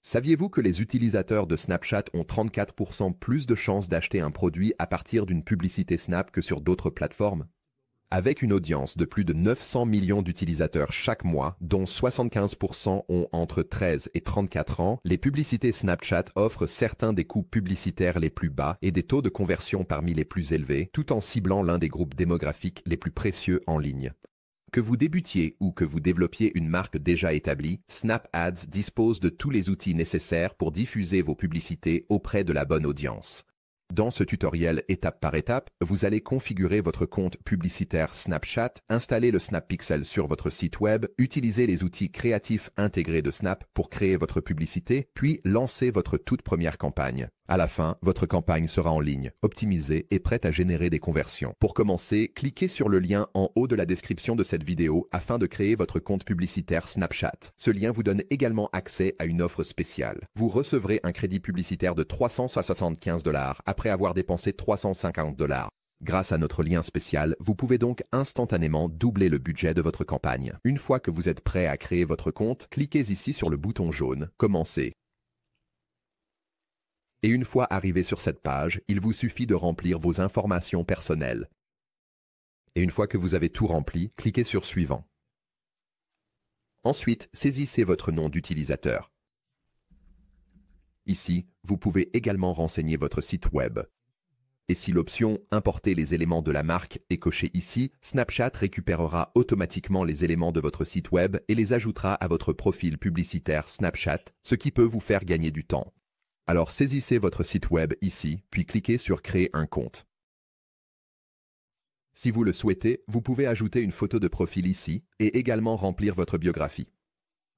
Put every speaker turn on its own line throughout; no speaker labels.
Saviez-vous que les utilisateurs de Snapchat ont 34% plus de chances d'acheter un produit à partir d'une publicité Snap que sur d'autres plateformes? Avec une audience de plus de 900 millions d'utilisateurs chaque mois, dont 75% ont entre 13 et 34 ans, les publicités Snapchat offrent certains des coûts publicitaires les plus bas et des taux de conversion parmi les plus élevés, tout en ciblant l'un des groupes démographiques les plus précieux en ligne. Que vous débutiez ou que vous développiez une marque déjà établie, Snap Ads dispose de tous les outils nécessaires pour diffuser vos publicités auprès de la bonne audience. Dans ce tutoriel étape par étape, vous allez configurer votre compte publicitaire Snapchat, installer le Snap Pixel sur votre site web, utiliser les outils créatifs intégrés de Snap pour créer votre publicité, puis lancer votre toute première campagne. À la fin, votre campagne sera en ligne, optimisée et prête à générer des conversions. Pour commencer, cliquez sur le lien en haut de la description de cette vidéo afin de créer votre compte publicitaire Snapchat. Ce lien vous donne également accès à une offre spéciale. Vous recevrez un crédit publicitaire de 375 $ après avoir dépensé 350 $. Grâce à notre lien spécial, vous pouvez donc instantanément doubler le budget de votre campagne. Une fois que vous êtes prêt à créer votre compte, cliquez ici sur le bouton jaune « Commencer ». Et une fois arrivé sur cette page, il vous suffit de remplir vos informations personnelles. Et une fois que vous avez tout rempli, cliquez sur Suivant. Ensuite, saisissez votre nom d'utilisateur. Ici, vous pouvez également renseigner votre site web. Et si l'option « Importer les éléments de la marque » est cochée ici, Snapchat récupérera automatiquement les éléments de votre site web et les ajoutera à votre profil publicitaire Snapchat, ce qui peut vous faire gagner du temps. Alors saisissez votre site web ici, puis cliquez sur Créer un compte. Si vous le souhaitez, vous pouvez ajouter une photo de profil ici et également remplir votre biographie.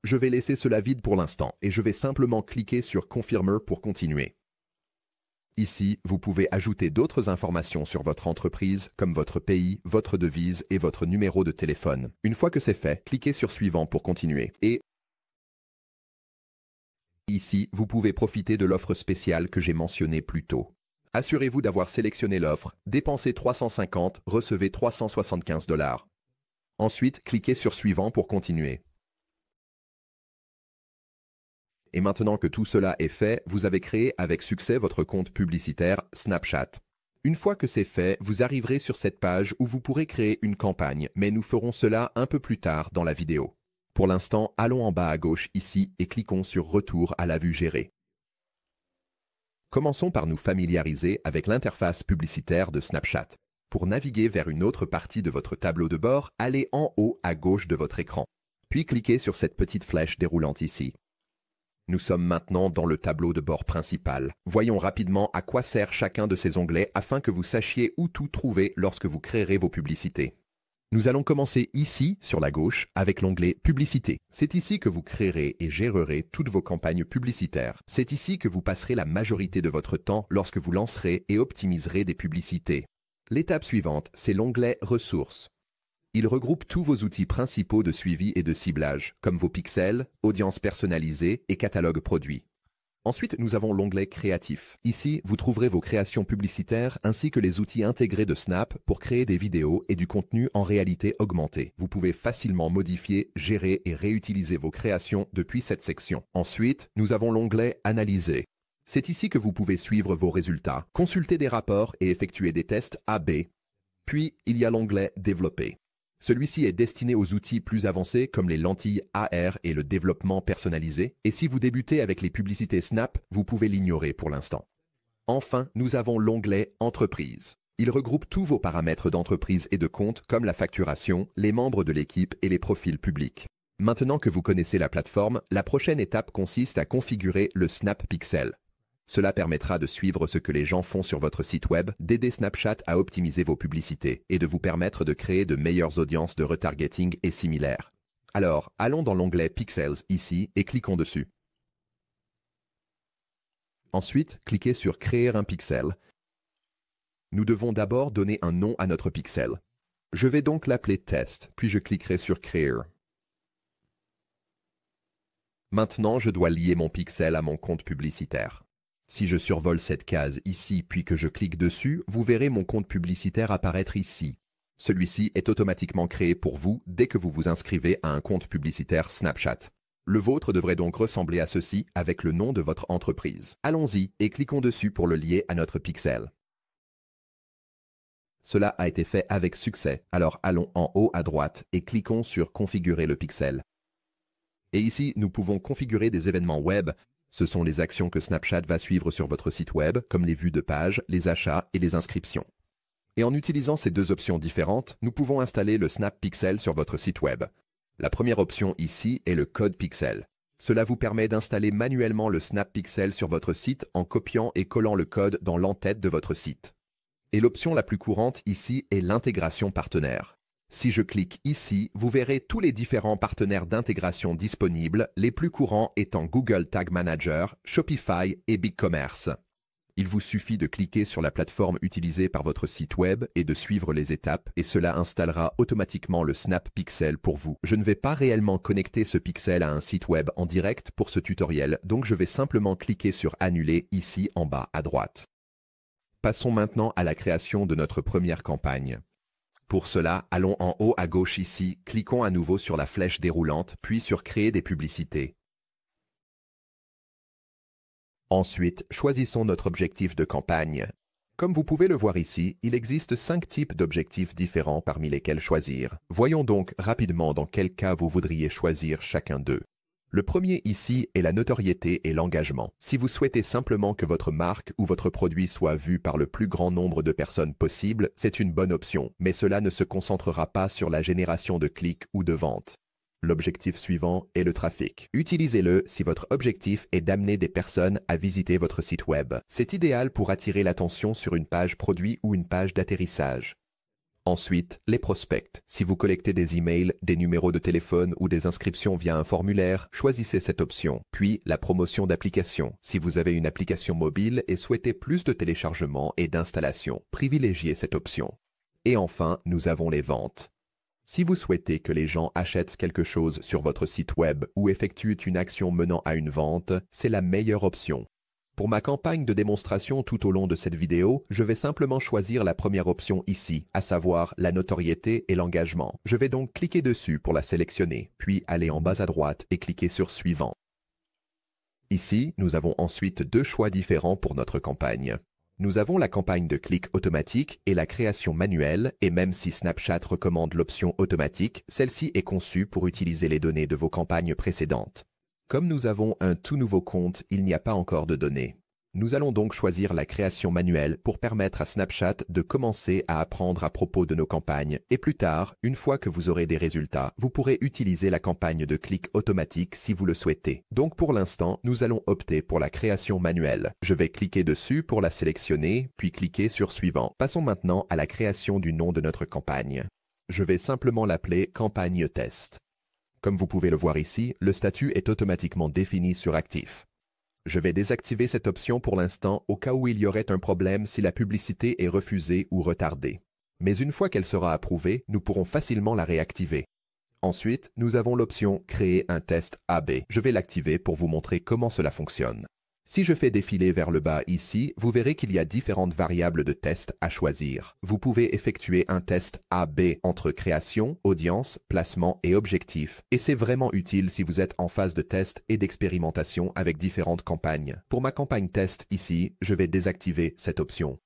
Je vais laisser cela vide pour l'instant et je vais simplement cliquer sur Confirmer pour continuer. Ici, vous pouvez ajouter d'autres informations sur votre entreprise, comme votre pays, votre devise et votre numéro de téléphone. Une fois que c'est fait, cliquez sur Suivant pour continuer. Et ici, vous pouvez profiter de l'offre spéciale que j'ai mentionnée plus tôt. Assurez-vous d'avoir sélectionné l'offre, dépensez 350, recevez 375 $. Ensuite, cliquez sur Suivant pour continuer. Et maintenant que tout cela est fait, vous avez créé avec succès votre compte publicitaire Snapchat. Une fois que c'est fait, vous arriverez sur cette page où vous pourrez créer une campagne, mais nous ferons cela un peu plus tard dans la vidéo. Pour l'instant, allons en bas à gauche ici et cliquons sur Retour à la vue gérée. Commençons par nous familiariser avec l'interface publicitaire de Snapchat. Pour naviguer vers une autre partie de votre tableau de bord, allez en haut à gauche de votre écran. Puis cliquez sur cette petite flèche déroulante ici. Nous sommes maintenant dans le tableau de bord principal. Voyons rapidement à quoi sert chacun de ces onglets afin que vous sachiez où tout trouver lorsque vous créerez vos publicités. Nous allons commencer ici, sur la gauche, avec l'onglet « Publicité ». C'est ici que vous créerez et gérerez toutes vos campagnes publicitaires. C'est ici que vous passerez la majorité de votre temps lorsque vous lancerez et optimiserez des publicités. L'étape suivante, c'est l'onglet « Ressources ». Il regroupe tous vos outils principaux de suivi et de ciblage, comme vos pixels, audiences personnalisées et catalogue produits. Ensuite, nous avons l'onglet Créatif. Ici, vous trouverez vos créations publicitaires ainsi que les outils intégrés de Snap pour créer des vidéos et du contenu en réalité augmentée. Vous pouvez facilement modifier, gérer et réutiliser vos créations depuis cette section. Ensuite, nous avons l'onglet Analyser. C'est ici que vous pouvez suivre vos résultats, consulter des rapports et effectuer des tests A/B. Puis, il y a l'onglet Développer. Celui-ci est destiné aux outils plus avancés comme les lentilles AR et le développement personnalisé, et si vous débutez avec les publicités Snap, vous pouvez l'ignorer pour l'instant. Enfin, nous avons l'onglet Entreprise. Il regroupe tous vos paramètres d'entreprise et de compte comme la facturation, les membres de l'équipe et les profils publics. Maintenant que vous connaissez la plateforme, la prochaine étape consiste à configurer le Snap Pixel. Cela permettra de suivre ce que les gens font sur votre site web, d'aider Snapchat à optimiser vos publicités et de vous permettre de créer de meilleures audiences de retargeting et similaires. Alors, allons dans l'onglet Pixels ici et cliquons dessus. Ensuite, cliquez sur Créer un pixel. Nous devons d'abord donner un nom à notre pixel. Je vais donc l'appeler Test, puis je cliquerai sur Créer. Maintenant, je dois lier mon pixel à mon compte publicitaire. Si je survole cette case ici puis que je clique dessus, vous verrez mon compte publicitaire apparaître ici. Celui-ci est automatiquement créé pour vous dès que vous vous inscrivez à un compte publicitaire Snapchat. Le vôtre devrait donc ressembler à ceci avec le nom de votre entreprise. Allons-y et cliquons dessus pour le lier à notre pixel. Cela a été fait avec succès, alors allons en haut à droite et cliquons sur Configurer le pixel. Et ici, nous pouvons configurer des événements web. Ce sont les actions que Snapchat va suivre sur votre site web, comme les vues de page, les achats et les inscriptions. Et en utilisant ces deux options différentes, nous pouvons installer le Snap Pixel sur votre site web. La première option ici est le code pixel. Cela vous permet d'installer manuellement le Snap Pixel sur votre site en copiant et collant le code dans l'entête de votre site. Et l'option la plus courante ici est l'intégration partenaire. Si je clique ici, vous verrez tous les différents partenaires d'intégration disponibles, les plus courants étant Google Tag Manager, Shopify et BigCommerce. Il vous suffit de cliquer sur la plateforme utilisée par votre site web et de suivre les étapes et cela installera automatiquement le Snap Pixel pour vous. Je ne vais pas réellement connecter ce pixel à un site web en direct pour ce tutoriel, donc je vais simplement cliquer sur Annuler ici en bas à droite. Passons maintenant à la création de notre première campagne. Pour cela, allons en haut à gauche ici, cliquons à nouveau sur la flèche déroulante, puis sur Créer des publicités. Ensuite, choisissons notre objectif de campagne. Comme vous pouvez le voir ici, il existe 5 types d'objectifs différents parmi lesquels choisir. Voyons donc rapidement dans quel cas vous voudriez choisir chacun d'eux. Le premier ici est la notoriété et l'engagement. Si vous souhaitez simplement que votre marque ou votre produit soit vu par le plus grand nombre de personnes possible, c'est une bonne option, mais cela ne se concentrera pas sur la génération de clics ou de ventes. L'objectif suivant est le trafic. Utilisez-le si votre objectif est d'amener des personnes à visiter votre site web. C'est idéal pour attirer l'attention sur une page produit ou une page d'atterrissage. Ensuite, les prospects. Si vous collectez des emails, des numéros de téléphone ou des inscriptions via un formulaire, choisissez cette option. Puis, la promotion d'applications. Si vous avez une application mobile et souhaitez plus de téléchargement et d'installation, privilégiez cette option. Et enfin, nous avons les ventes. Si vous souhaitez que les gens achètent quelque chose sur votre site web ou effectuent une action menant à une vente, c'est la meilleure option. Pour ma campagne de démonstration tout au long de cette vidéo, je vais simplement choisir la première option ici, à savoir la notoriété et l'engagement. Je vais donc cliquer dessus pour la sélectionner, puis aller en bas à droite et cliquer sur Suivant. Ici, nous avons ensuite deux choix différents pour notre campagne. Nous avons la campagne de clic automatique et la création manuelle, et même si Snapchat recommande l'option automatique, celle-ci est conçue pour utiliser les données de vos campagnes précédentes. Comme nous avons un tout nouveau compte, il n'y a pas encore de données. Nous allons donc choisir la création manuelle pour permettre à Snapchat de commencer à apprendre à propos de nos campagnes et plus tard, une fois que vous aurez des résultats, vous pourrez utiliser la campagne de clic automatique si vous le souhaitez. Donc pour l'instant, nous allons opter pour la création manuelle. Je vais cliquer dessus pour la sélectionner, puis cliquer sur Suivant. Passons maintenant à la création du nom de notre campagne. Je vais simplement l'appeler Campagne Test. Comme vous pouvez le voir ici, le statut est automatiquement défini sur Actif. Je vais désactiver cette option pour l'instant au cas où il y aurait un problème si la publicité est refusée ou retardée. Mais une fois qu'elle sera approuvée, nous pourrons facilement la réactiver. Ensuite, nous avons l'option « Créer un test AB ». Je vais l'activer pour vous montrer comment cela fonctionne. Si je fais défiler vers le bas ici, vous verrez qu'il y a différentes variables de test à choisir. Vous pouvez effectuer un test AB entre création, audience, placement et objectif. Et c'est vraiment utile si vous êtes en phase de test et d'expérimentation avec différentes campagnes. Pour ma campagne test ici, je vais désactiver cette option.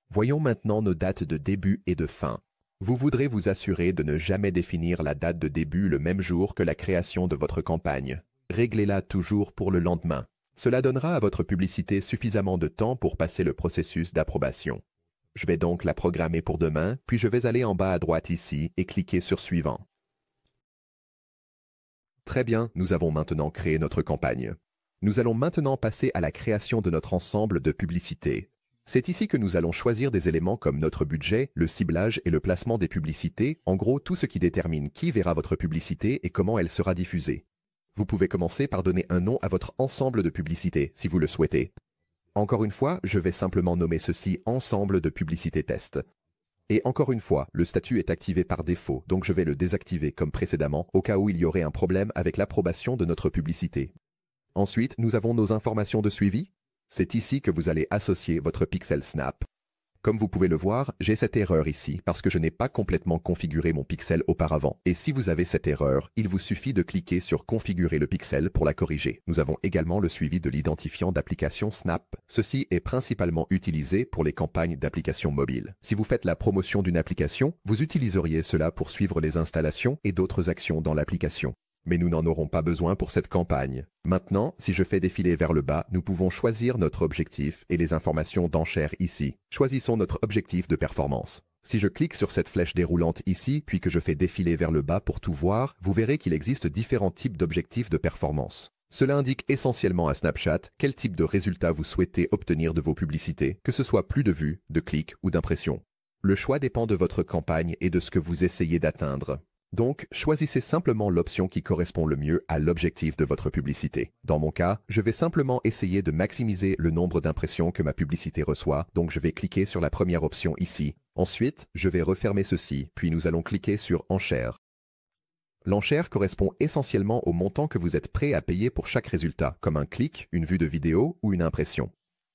Voyons maintenant nos dates de début et de fin. Vous voudrez vous assurer de ne jamais définir la date de début le même jour que la création de votre campagne. Réglez-la toujours pour le lendemain. Cela donnera à votre publicité suffisamment de temps pour passer le processus d'approbation. Je vais donc la programmer pour demain, puis je vais aller en bas à droite ici et cliquer sur Suivant. Très bien, nous avons maintenant créé notre campagne. Nous allons maintenant passer à la création de notre ensemble de publicités. C'est ici que nous allons choisir des éléments comme notre budget, le ciblage et le placement des publicités, en gros tout ce qui détermine qui verra votre publicité et comment elle sera diffusée. Vous pouvez commencer par donner un nom à votre ensemble de publicités, si vous le souhaitez. Encore une fois, je vais simplement nommer ceci « Ensemble de publicités test ». Et encore une fois, le statut est activé par défaut, donc je vais le désactiver comme précédemment, au cas où il y aurait un problème avec l'approbation de notre publicité. Ensuite, nous avons nos informations de suivi. C'est ici que vous allez associer votre pixel Snap. Comme vous pouvez le voir, j'ai cette erreur ici parce que je n'ai pas complètement configuré mon pixel auparavant. Et si vous avez cette erreur, il vous suffit de cliquer sur Configurer le pixel pour la corriger. Nous avons également le suivi de l'identifiant d'application Snap. Ceci est principalement utilisé pour les campagnes d'applications mobiles. Si vous faites la promotion d'une application, vous utiliseriez cela pour suivre les installations et d'autres actions dans l'application. Mais nous n'en aurons pas besoin pour cette campagne. Maintenant, si je fais défiler vers le bas, nous pouvons choisir notre objectif et les informations d'enchères ici. Choisissons notre objectif de performance. Si je clique sur cette flèche déroulante ici, puis que je fais défiler vers le bas pour tout voir, vous verrez qu'il existe différents types d'objectifs de performance. Cela indique essentiellement à Snapchat quel type de résultat vous souhaitez obtenir de vos publicités, que ce soit plus de vues, de clics ou d'impressions. Le choix dépend de votre campagne et de ce que vous essayez d'atteindre. Donc, choisissez simplement l'option qui correspond le mieux à l'objectif de votre publicité. Dans mon cas, je vais simplement essayer de maximiser le nombre d'impressions que ma publicité reçoit, donc je vais cliquer sur la première option ici. Ensuite, je vais refermer ceci, puis nous allons cliquer sur Enchères. L'enchère correspond essentiellement au montant que vous êtes prêt à payer pour chaque résultat, comme un clic, une vue de vidéo ou une impression.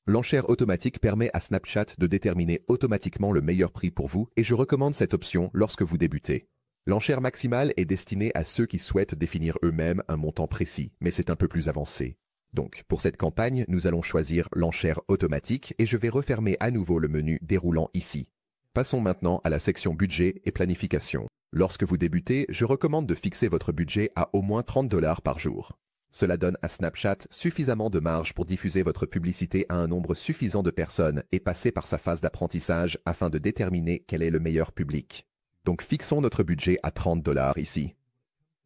L'enchère automatique permet à Snapchat de déterminer automatiquement le meilleur prix pour vous et je recommande cette option lorsque vous débutez. L'enchère maximale est destinée à ceux qui souhaitent définir eux-mêmes un montant précis, mais c'est un peu plus avancé. Donc, pour cette campagne, nous allons choisir l'enchère automatique et je vais refermer à nouveau le menu déroulant ici. Passons maintenant à la section budget et planification. Lorsque vous débutez, je recommande de fixer votre budget à au moins 30 $ par jour. Cela donne à Snapchat suffisamment de marge pour diffuser votre publicité à un nombre suffisant de personnes et passer par sa phase d'apprentissage afin de déterminer quel est le meilleur public. Donc fixons notre budget à 30 $ ici.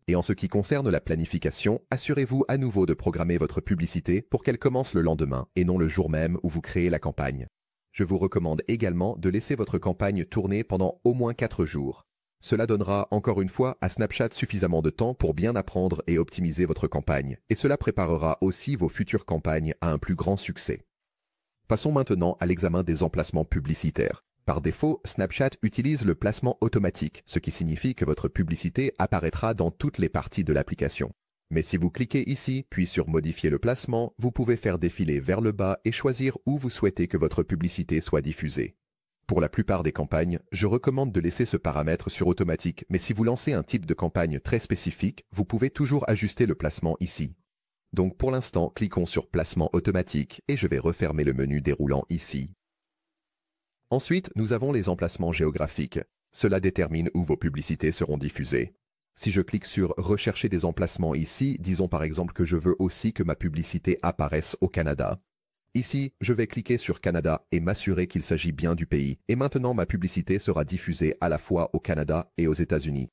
Et en ce qui concerne la planification, assurez-vous à nouveau de programmer votre publicité pour qu'elle commence le lendemain et non le jour même où vous créez la campagne. Je vous recommande également de laisser votre campagne tourner pendant au moins 4 jours. Cela donnera encore une fois à Snapchat suffisamment de temps pour bien apprendre et optimiser votre campagne, et cela préparera aussi vos futures campagnes à un plus grand succès. Passons maintenant à l'examen des emplacements publicitaires. Par défaut, Snapchat utilise le placement automatique, ce qui signifie que votre publicité apparaîtra dans toutes les parties de l'application. Mais si vous cliquez ici, puis sur Modifier le placement, vous pouvez faire défiler vers le bas et choisir où vous souhaitez que votre publicité soit diffusée. Pour la plupart des campagnes, je recommande de laisser ce paramètre sur automatique, mais si vous lancez un type de campagne très spécifique, vous pouvez toujours ajuster le placement ici. Donc pour l'instant, cliquons sur Placement automatique et je vais refermer le menu déroulant ici. Ensuite, nous avons les emplacements géographiques. Cela détermine où vos publicités seront diffusées. Si je clique sur Rechercher des emplacements ici, disons par exemple que je veux aussi que ma publicité apparaisse au Canada. Ici, je vais cliquer sur Canada et m'assurer qu'il s'agit bien du pays. Et maintenant, ma publicité sera diffusée à la fois au Canada et aux États-Unis.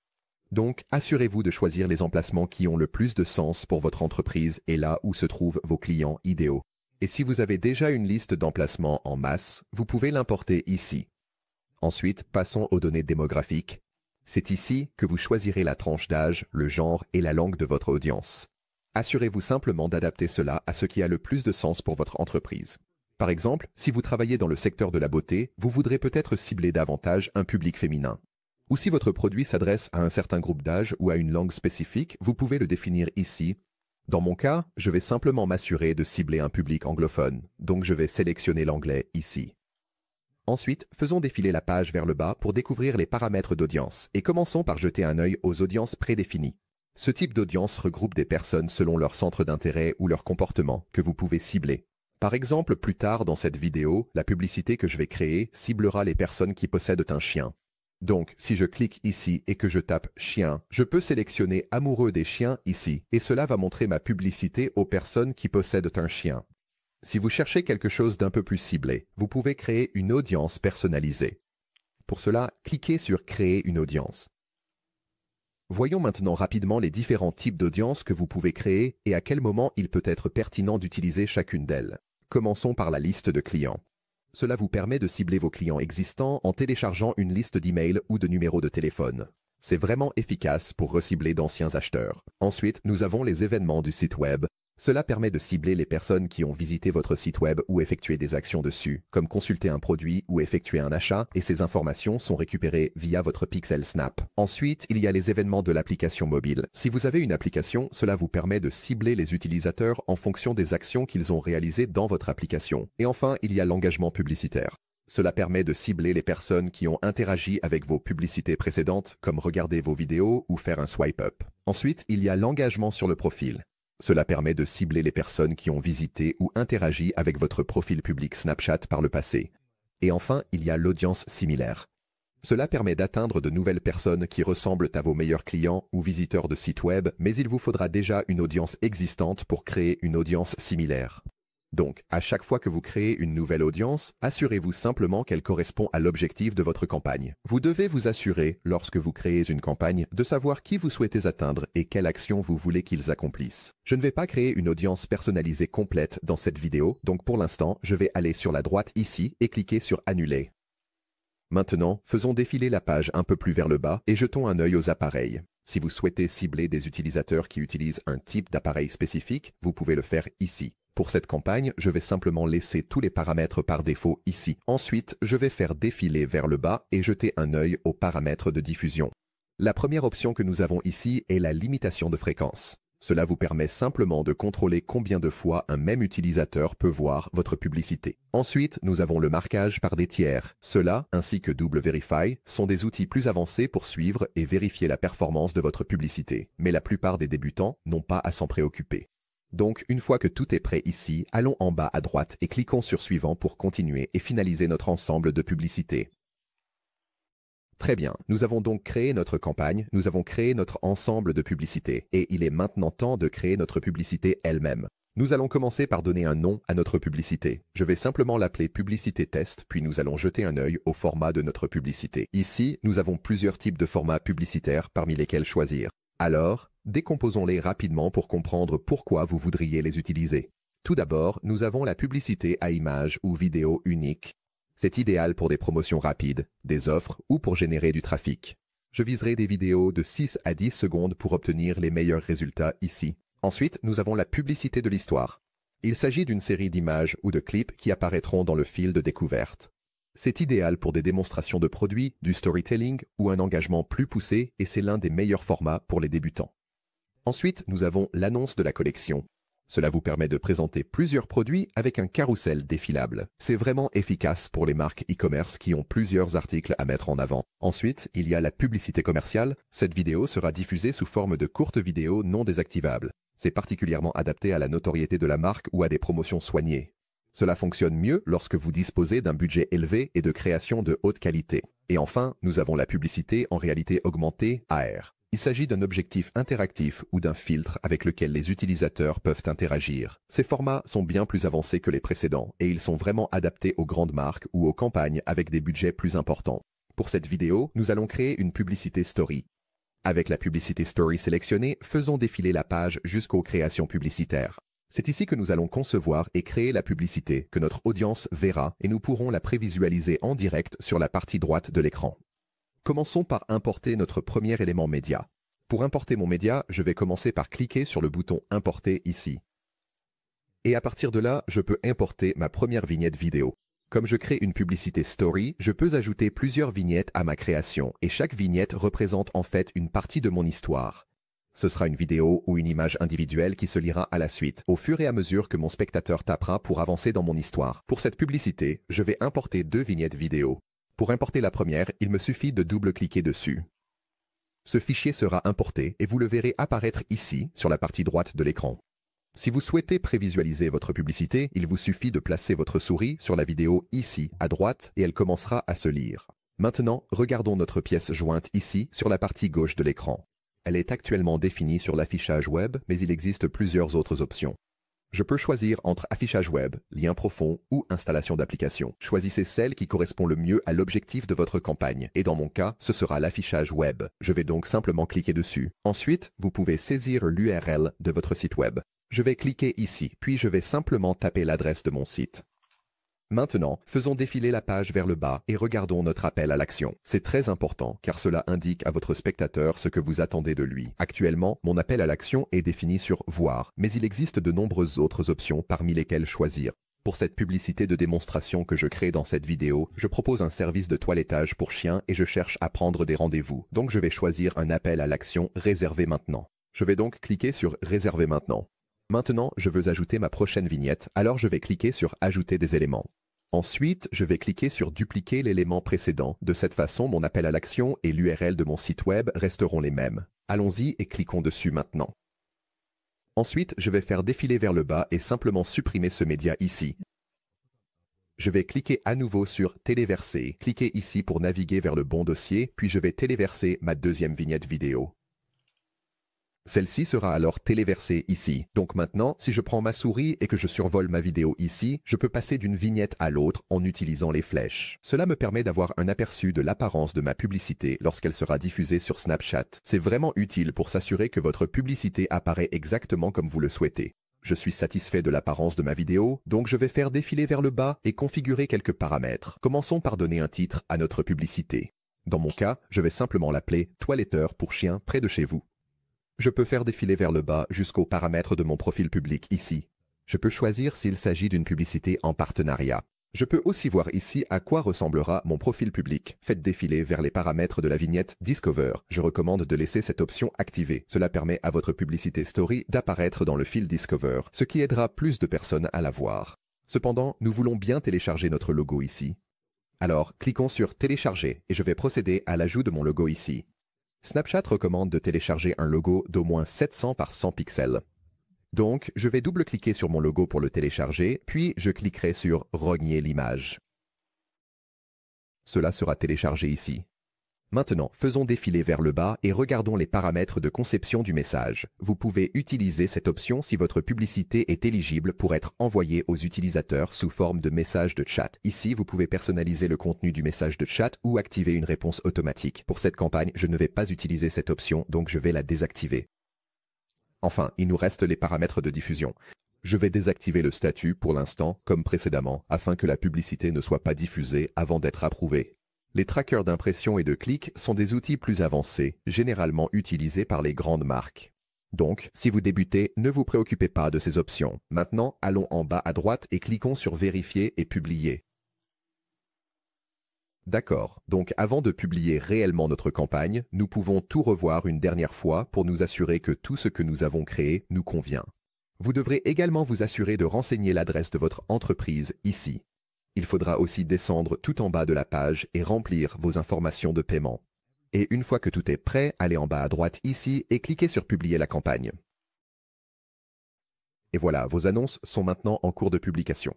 Donc, assurez-vous de choisir les emplacements qui ont le plus de sens pour votre entreprise et là où se trouvent vos clients idéaux. Et si vous avez déjà une liste d'emplacements en masse, vous pouvez l'importer ici. Ensuite, passons aux données démographiques. C'est ici que vous choisirez la tranche d'âge, le genre et la langue de votre audience. Assurez-vous simplement d'adapter cela à ce qui a le plus de sens pour votre entreprise. Par exemple, si vous travaillez dans le secteur de la beauté, vous voudrez peut-être cibler davantage un public féminin. Ou si votre produit s'adresse à un certain groupe d'âge ou à une langue spécifique, vous pouvez le définir ici. Dans mon cas, je vais simplement m'assurer de cibler un public anglophone, donc je vais sélectionner l'anglais ici. Ensuite, faisons défiler la page vers le bas pour découvrir les paramètres d'audience et commençons par jeter un œil aux audiences prédéfinies. Ce type d'audience regroupe des personnes selon leur centre d'intérêt ou leur comportement que vous pouvez cibler. Par exemple, plus tard dans cette vidéo, la publicité que je vais créer ciblera les personnes qui possèdent un chien. Donc, si je clique ici et que je tape « chien », je peux sélectionner « amoureux des chiens » ici, et cela va montrer ma publicité aux personnes qui possèdent un chien. Si vous cherchez quelque chose d'un peu plus ciblé, vous pouvez créer une audience personnalisée. Pour cela, cliquez sur « Créer une audience ». Voyons maintenant rapidement les différents types d'audience que vous pouvez créer et à quel moment il peut être pertinent d'utiliser chacune d'elles. Commençons par la liste de clients. Cela vous permet de cibler vos clients existants en téléchargeant une liste d'emails ou de numéros de téléphone. C'est vraiment efficace pour recibler d'anciens acheteurs. Ensuite, nous avons les événements du site web. Cela permet de cibler les personnes qui ont visité votre site web ou effectué des actions dessus, comme consulter un produit ou effectuer un achat, et ces informations sont récupérées via votre Pixel Snap. Ensuite, il y a les événements de l'application mobile. Si vous avez une application, cela vous permet de cibler les utilisateurs en fonction des actions qu'ils ont réalisées dans votre application. Et enfin, il y a l'engagement publicitaire. Cela permet de cibler les personnes qui ont interagi avec vos publicités précédentes, comme regarder vos vidéos ou faire un swipe up. Ensuite, il y a l'engagement sur le profil. Cela permet de cibler les personnes qui ont visité ou interagi avec votre profil public Snapchat par le passé. Et enfin, il y a l'audience similaire. Cela permet d'atteindre de nouvelles personnes qui ressemblent à vos meilleurs clients ou visiteurs de sites web, mais il vous faudra déjà une audience existante pour créer une audience similaire. Donc, à chaque fois que vous créez une nouvelle audience, assurez-vous simplement qu'elle correspond à l'objectif de votre campagne. Vous devez vous assurer, lorsque vous créez une campagne, de savoir qui vous souhaitez atteindre et quelle action vous voulez qu'ils accomplissent. Je ne vais pas créer une audience personnalisée complète dans cette vidéo, donc pour l'instant, je vais aller sur la droite ici et cliquer sur Annuler. Maintenant, faisons défiler la page un peu plus vers le bas et jetons un œil aux appareils. Si vous souhaitez cibler des utilisateurs qui utilisent un type d'appareil spécifique, vous pouvez le faire ici. Pour cette campagne, je vais simplement laisser tous les paramètres par défaut ici. Ensuite, je vais faire défiler vers le bas et jeter un œil aux paramètres de diffusion. La première option que nous avons ici est la limitation de fréquence. Cela vous permet simplement de contrôler combien de fois un même utilisateur peut voir votre publicité. Ensuite, nous avons le marquage par des tiers. Cela, ainsi que Double Verify, sont des outils plus avancés pour suivre et vérifier la performance de votre publicité. Mais la plupart des débutants n'ont pas à s'en préoccuper. Donc, une fois que tout est prêt ici, allons en bas à droite et cliquons sur Suivant pour continuer et finaliser notre ensemble de publicités. Très bien, nous avons donc créé notre campagne, nous avons créé notre ensemble de publicités, et il est maintenant temps de créer notre publicité elle-même. Nous allons commencer par donner un nom à notre publicité. Je vais simplement l'appeler Publicité Test, puis nous allons jeter un œil au format de notre publicité. Ici, nous avons plusieurs types de formats publicitaires parmi lesquels choisir. Alors, décomposons-les rapidement pour comprendre pourquoi vous voudriez les utiliser. Tout d'abord, nous avons la publicité à image ou vidéo unique. C'est idéal pour des promotions rapides, des offres ou pour générer du trafic. Je viserai des vidéos de 6 à 10 secondes pour obtenir les meilleurs résultats ici. Ensuite, nous avons la publicité de l'histoire. Il s'agit d'une série d'images ou de clips qui apparaîtront dans le fil de découverte. C'est idéal pour des démonstrations de produits, du storytelling ou un engagement plus poussé et c'est l'un des meilleurs formats pour les débutants. Ensuite, nous avons l'annonce de la collection. Cela vous permet de présenter plusieurs produits avec un carrousel défilable. C'est vraiment efficace pour les marques e-commerce qui ont plusieurs articles à mettre en avant. Ensuite, il y a la publicité commerciale. Cette vidéo sera diffusée sous forme de courtes vidéos non désactivables. C'est particulièrement adapté à la notoriété de la marque ou à des promotions soignées. Cela fonctionne mieux lorsque vous disposez d'un budget élevé et de création de haute qualité. Et enfin, nous avons la publicité en réalité augmentée, AR. Il s'agit d'un objectif interactif ou d'un filtre avec lequel les utilisateurs peuvent interagir. Ces formats sont bien plus avancés que les précédents et ils sont vraiment adaptés aux grandes marques ou aux campagnes avec des budgets plus importants. Pour cette vidéo, nous allons créer une publicité story. Avec la publicité story sélectionnée, faisons défiler la page jusqu'aux créations publicitaires. C'est ici que nous allons concevoir et créer la publicité que notre audience verra et nous pourrons la prévisualiser en direct sur la partie droite de l'écran. Commençons par importer notre premier élément média. Pour importer mon média, je vais commencer par cliquer sur le bouton « Importer » ici. Et à partir de là, je peux importer ma première vignette vidéo. Comme je crée une publicité story, je peux ajouter plusieurs vignettes à ma création et chaque vignette représente en fait une partie de mon histoire. Ce sera une vidéo ou une image individuelle qui se lira à la suite, au fur et à mesure que mon spectateur tapera pour avancer dans mon histoire. Pour cette publicité, je vais importer 2 vignettes vidéo. Pour importer la première, il me suffit de double-cliquer dessus. Ce fichier sera importé et vous le verrez apparaître ici, sur la partie droite de l'écran. Si vous souhaitez prévisualiser votre publicité, il vous suffit de placer votre souris sur la vidéo ici, à droite, et elle commencera à se lire. Maintenant, regardons notre pièce jointe ici, sur la partie gauche de l'écran. Elle est actuellement définie sur l'affichage web, mais il existe plusieurs autres options. Je peux choisir entre affichage web, lien profond ou installation d'application. Choisissez celle qui correspond le mieux à l'objectif de votre campagne. Et dans mon cas, ce sera l'affichage web. Je vais donc simplement cliquer dessus. Ensuite, vous pouvez saisir l'URL de votre site web. Je vais cliquer ici, puis je vais simplement taper l'adresse de mon site. Maintenant, faisons défiler la page vers le bas et regardons notre appel à l'action. C'est très important car cela indique à votre spectateur ce que vous attendez de lui. Actuellement, mon appel à l'action est défini sur Voir, mais il existe de nombreuses autres options parmi lesquelles choisir. Pour cette publicité de démonstration que je crée dans cette vidéo, je propose un service de toilettage pour chiens et je cherche à prendre des rendez-vous. Donc je vais choisir un appel à l'action Réserver maintenant. Je vais donc cliquer sur Réserver maintenant. Maintenant, je veux ajouter ma prochaine vignette, alors je vais cliquer sur Ajouter des éléments. Ensuite, je vais cliquer sur dupliquer l'élément précédent. De cette façon, mon appel à l'action et l'URL de mon site web resteront les mêmes. Allons-y et cliquons dessus maintenant. Ensuite, je vais faire défiler vers le bas et simplement supprimer ce média ici. Je vais cliquer à nouveau sur Téléverser. Cliquez ici pour naviguer vers le bon dossier, puis je vais téléverser ma deuxième vignette vidéo. Celle-ci sera alors téléversée ici. Donc maintenant, si je prends ma souris et que je survole ma vidéo ici, je peux passer d'une vignette à l'autre en utilisant les flèches. Cela me permet d'avoir un aperçu de l'apparence de ma publicité lorsqu'elle sera diffusée sur Snapchat. C'est vraiment utile pour s'assurer que votre publicité apparaît exactement comme vous le souhaitez. Je suis satisfait de l'apparence de ma vidéo, donc je vais faire défiler vers le bas et configurer quelques paramètres. Commençons par donner un titre à notre publicité. Dans mon cas, je vais simplement l'appeler « Toiletteur pour chien près de chez vous ». Je peux faire défiler vers le bas jusqu'aux paramètres de mon profil public ici. Je peux choisir s'il s'agit d'une publicité en partenariat. Je peux aussi voir ici à quoi ressemblera mon profil public. Faites défiler vers les paramètres de la vignette Discover. Je recommande de laisser cette option activée. Cela permet à votre publicité Story d'apparaître dans le fil Discover, ce qui aidera plus de personnes à la voir. Cependant, nous voulons bien télécharger notre logo ici. Alors, cliquons sur Télécharger et je vais procéder à l'ajout de mon logo ici. Snapchat recommande de télécharger un logo d'au moins 700 par 100 pixels. Donc, je vais double-cliquer sur mon logo pour le télécharger, puis je cliquerai sur « Rogner l'image ». Cela sera téléchargé ici. Maintenant, faisons défiler vers le bas et regardons les paramètres de conception du message. Vous pouvez utiliser cette option si votre publicité est éligible pour être envoyée aux utilisateurs sous forme de message de chat. Ici, vous pouvez personnaliser le contenu du message de chat ou activer une réponse automatique. Pour cette campagne, je ne vais pas utiliser cette option, donc je vais la désactiver. Enfin, il nous reste les paramètres de diffusion. Je vais désactiver le statut pour l'instant, comme précédemment, afin que la publicité ne soit pas diffusée avant d'être approuvée. Les trackers d'impression et de clics sont des outils plus avancés, généralement utilisés par les grandes marques. Donc, si vous débutez, ne vous préoccupez pas de ces options. Maintenant, allons en bas à droite et cliquons sur Vérifier et Publier. D'accord, donc avant de publier réellement notre campagne, nous pouvons tout revoir une dernière fois pour nous assurer que tout ce que nous avons créé nous convient. Vous devrez également vous assurer de renseigner l'adresse de votre entreprise ici. Il faudra aussi descendre tout en bas de la page et remplir vos informations de paiement. Et une fois que tout est prêt, allez en bas à droite ici et cliquez sur Publier la campagne. Et voilà, vos annonces sont maintenant en cours de publication.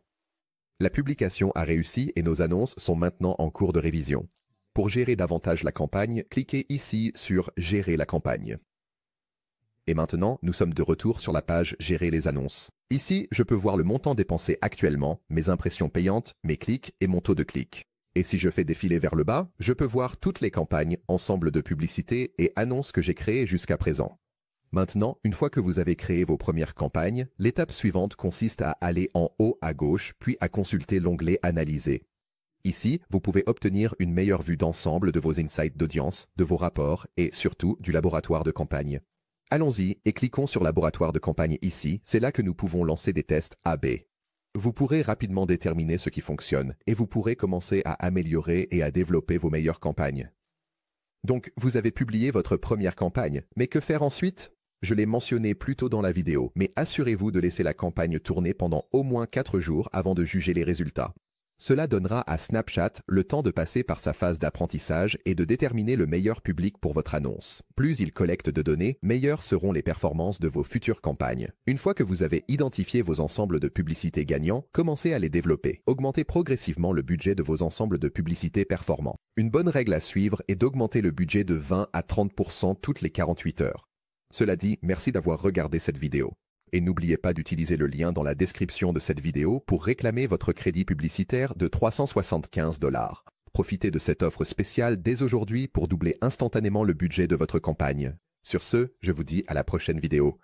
La publication a réussi et nos annonces sont maintenant en cours de révision. Pour gérer davantage la campagne, cliquez ici sur Gérer la campagne. Et maintenant, nous sommes de retour sur la page Gérer les annonces. Ici, je peux voir le montant dépensé actuellement, mes impressions payantes, mes clics et mon taux de clic. Et si je fais défiler vers le bas, je peux voir toutes les campagnes, ensemble de publicités et annonces que j'ai créées jusqu'à présent. Maintenant, une fois que vous avez créé vos premières campagnes, l'étape suivante consiste à aller en haut à gauche, puis à consulter l'onglet Analyser. Ici, vous pouvez obtenir une meilleure vue d'ensemble de vos insights d'audience, de vos rapports et surtout du laboratoire de campagne. Allons-y et cliquons sur Laboratoire de campagne ici, c'est là que nous pouvons lancer des tests A/B. Vous pourrez rapidement déterminer ce qui fonctionne et vous pourrez commencer à améliorer et à développer vos meilleures campagnes. Donc, vous avez publié votre première campagne, mais que faire ensuite ? Je l'ai mentionné plus tôt dans la vidéo, mais assurez-vous de laisser la campagne tourner pendant au moins 4 jours avant de juger les résultats. Cela donnera à Snapchat le temps de passer par sa phase d'apprentissage et de déterminer le meilleur public pour votre annonce. Plus il collecte de données, meilleures seront les performances de vos futures campagnes. Une fois que vous avez identifié vos ensembles de publicités gagnants, commencez à les développer. Augmentez progressivement le budget de vos ensembles de publicités performants. Une bonne règle à suivre est d'augmenter le budget de 20 à 30% toutes les 48 heures. Cela dit, merci d'avoir regardé cette vidéo. Et n'oubliez pas d'utiliser le lien dans la description de cette vidéo pour réclamer votre crédit publicitaire de 375 $. Profitez de cette offre spéciale dès aujourd'hui pour doubler instantanément le budget de votre campagne. Sur ce, je vous dis à la prochaine vidéo.